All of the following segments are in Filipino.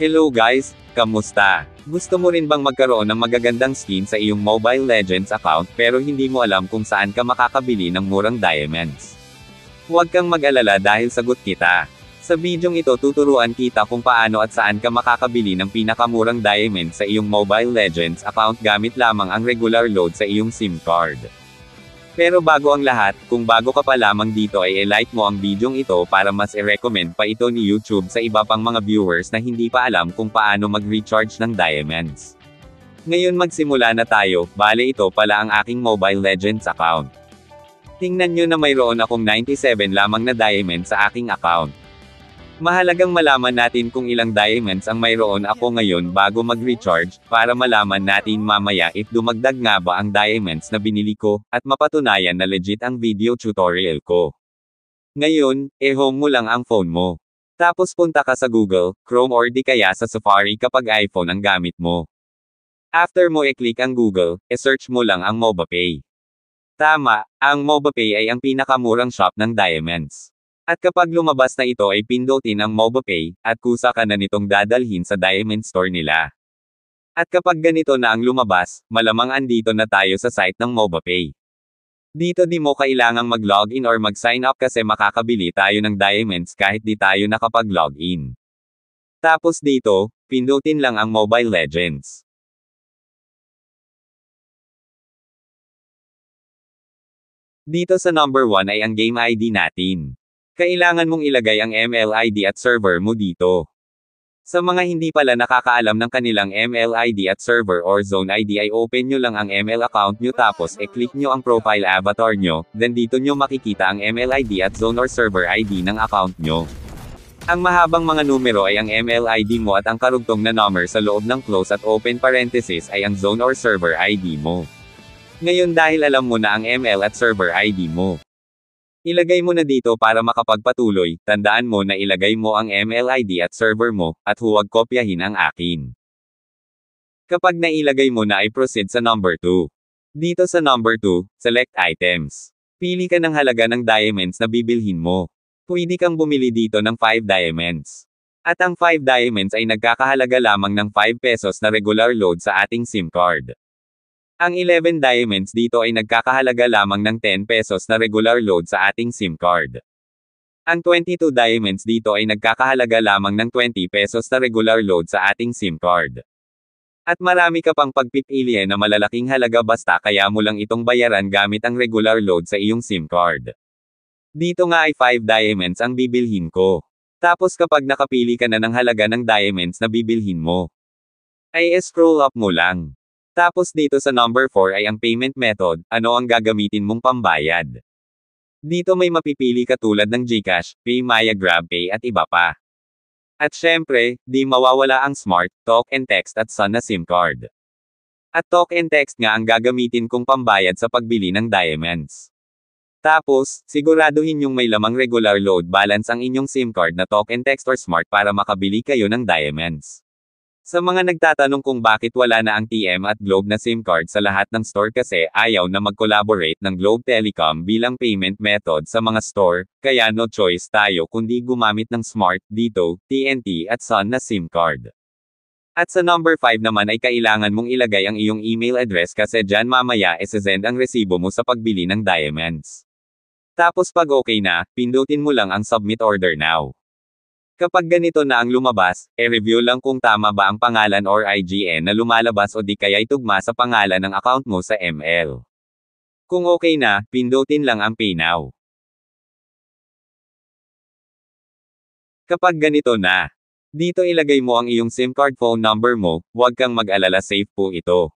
Hello guys, kamusta? Gusto mo rin bang magkaroon ng magagandang skin sa iyong Mobile Legends account pero hindi mo alam kung saan ka makakabili ng murang diamonds? Huwag kang mag-alala dahil sagot kita. Sa bidyong ito tuturuan kita kung paano at saan ka makakabili ng pinakamurang diamond sa iyong Mobile Legends account gamit lamang ang regular load sa iyong SIM card. Pero bago ang lahat, kung bago ka pa lamang dito ay i-like mo ang bidyong ito para mas i-recommend pa ito ni YouTube sa iba pang mga viewers na hindi pa alam kung paano mag-recharge ng diamonds. Ngayon magsimula na tayo, bale ito pala ang aking Mobile Legends account. Tingnan nyo na mayroon akong 97 lamang na diamond sa aking account. Mahalagang malaman natin kung ilang diamonds ang mayroon ako ngayon bago mag-recharge, para malaman natin mamaya if dumagdag nga ba ang diamonds na binili ko, at mapatunayan na legit ang video tutorial ko. Ngayon, home mo lang ang phone mo. Tapos punta ka sa Google, Chrome or di kaya sa Safari kapag iPhone ang gamit mo. After mo i-click ang Google, search mo lang ang MobaPay. Tama, ang MobaPay ay ang pinakamurang shop ng diamonds. At kapag lumabas na ito ay pindutin ang MobaPay, at kusa ka na nitong dadalhin sa Diamond Store nila. At kapag ganito na ang lumabas, malamang andito na tayo sa site ng MobaPay. Dito di mo kailangang mag-login or mag-sign up kasi makakabili tayo ng diamonds kahit di tayo nakapag-login. Tapos dito, pindutin lang ang Mobile Legends. Dito sa number 1 ay ang game ID natin. Kailangan mong ilagay ang ML ID at server mo dito. Sa mga hindi pala nakakaalam ng kanilang ML ID at server or zone ID ay open nyo lang ang ML account nyo tapos click nyo ang profile avatar nyo, then dito nyo makikita ang ML ID at zone or server ID ng account nyo. Ang mahabang mga numero ay ang ML ID mo at ang karugtong na number sa loob ng close at open parenthesis ay ang zone or server ID mo. Ngayon dahil alam mo na ang ML at server ID mo, ilagay mo na dito para makapagpatuloy, tandaan mo na ilagay mo ang ML ID at server mo, at huwag kopyahin ang akin. Kapag nailagay mo na ay proceed sa number 2. Dito sa number 2, select items. Pili ka ng halaga ng diamonds na bibilhin mo. Pwede kang bumili dito ng 5 diamonds. At ang 5 diamonds ay nagkakahalaga lamang ng 5 pesos na regular load sa ating SIM card. Ang 11 diamonds dito ay nagkakahalaga lamang ng 10 pesos na regular load sa ating SIM card. Ang 22 diamonds dito ay nagkakahalaga lamang ng 20 pesos na regular load sa ating SIM card. At marami ka pang pagpipilian na malalaking halaga basta kaya mo lang itong bayaran gamit ang regular load sa iyong SIM card. Dito nga ay 5 diamonds ang bibilhin ko. Tapos kapag nakapili ka na ng halaga ng diamonds na bibilhin mo, ay scroll up mo lang. Tapos dito sa number 4 ay ang payment method, ano ang gagamitin mong pambayad. Dito may mapipili ka tulad ng GCash, PayMaya, GrabPay at iba pa. At syempre, di mawawala ang Smart, Talk and Text at Sun na SIM card. At Talk and Text nga ang gagamitin kong pambayad sa pagbili ng diamonds. Tapos, siguraduhin yung may lamang regular load balance ang inyong SIM card na Talk and Text or Smart para makabili kayo ng diamonds. Sa mga nagtatanong kung bakit wala na ang TM at Globe na SIM card sa lahat ng store kasi ayaw na mag-collaborate ng Globe Telecom bilang payment method sa mga store, kaya no choice tayo kundi gumamit ng Smart, Dito, TNT at Sun na SIM card. At sa number 5 naman ay kailangan mong ilagay ang iyong email address kasi dyan mamaya isesend ang resibo mo sa pagbili ng diamonds. Tapos pag okay na, pindutin mo lang ang Submit Order Now. Kapag ganito na ang lumabas, review lang kung tama ba ang pangalan or IGN na lumalabas o di kaya'y tugma sa pangalan ng account mo sa ML. Kung okay na, pindutin lang ang Pay Now. Kapag ganito na, dito ilagay mo ang iyong SIM card phone number mo, huwag kang mag-alala, safe po ito.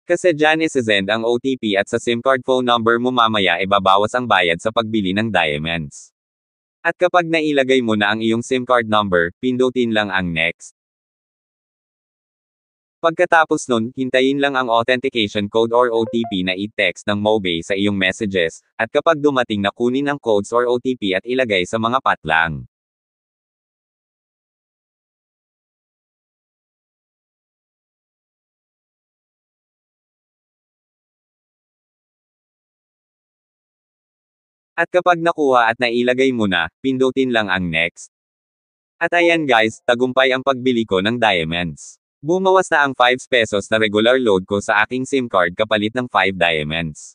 Kasi dyan isesend ang OTP at sa SIM card phone number mo mamaya ibabawas ang bayad sa pagbili ng diamonds. At kapag nailagay mo na ang iyong SIM card number, pindutin lang ang Next. Pagkatapos nun, hintayin lang ang authentication code or OTP na i-text ng MoBay sa iyong messages, at kapag dumating na kunin ang codes or OTP at ilagay sa mga patlang. At kapag nakuha at nailagay mo na, pindutin lang ang Next. At ayan guys, tagumpay ang pagbili ko ng diamonds. Bumawas na ang 5 pesos na regular load ko sa aking SIM card kapalit ng 5 diamonds.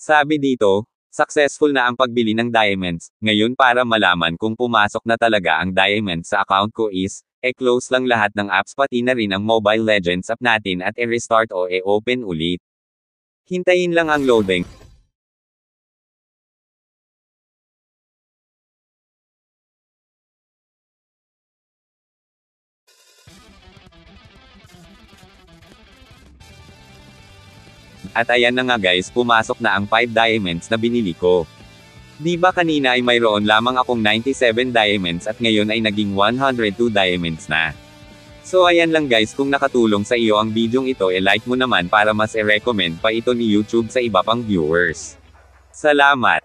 Sabi dito, successful na ang pagbili ng diamonds. Ngayon para malaman kung pumasok na talaga ang diamonds sa account ko is, close lang lahat ng apps pati na rin ang Mobile Legends app natin at i-restart o open ulit. Hintayin lang ang loading. At ayan na nga guys, pumasok na ang 5 diamonds na binili ko. Di ba kanina ay mayroon lamang akong 97 diamonds at ngayon ay naging 102 diamonds na. So ayan lang guys, kung nakatulong sa iyo ang bidyong ito like mo naman para mas i-recommend pa ito ni YouTube sa iba pang viewers. Salamat!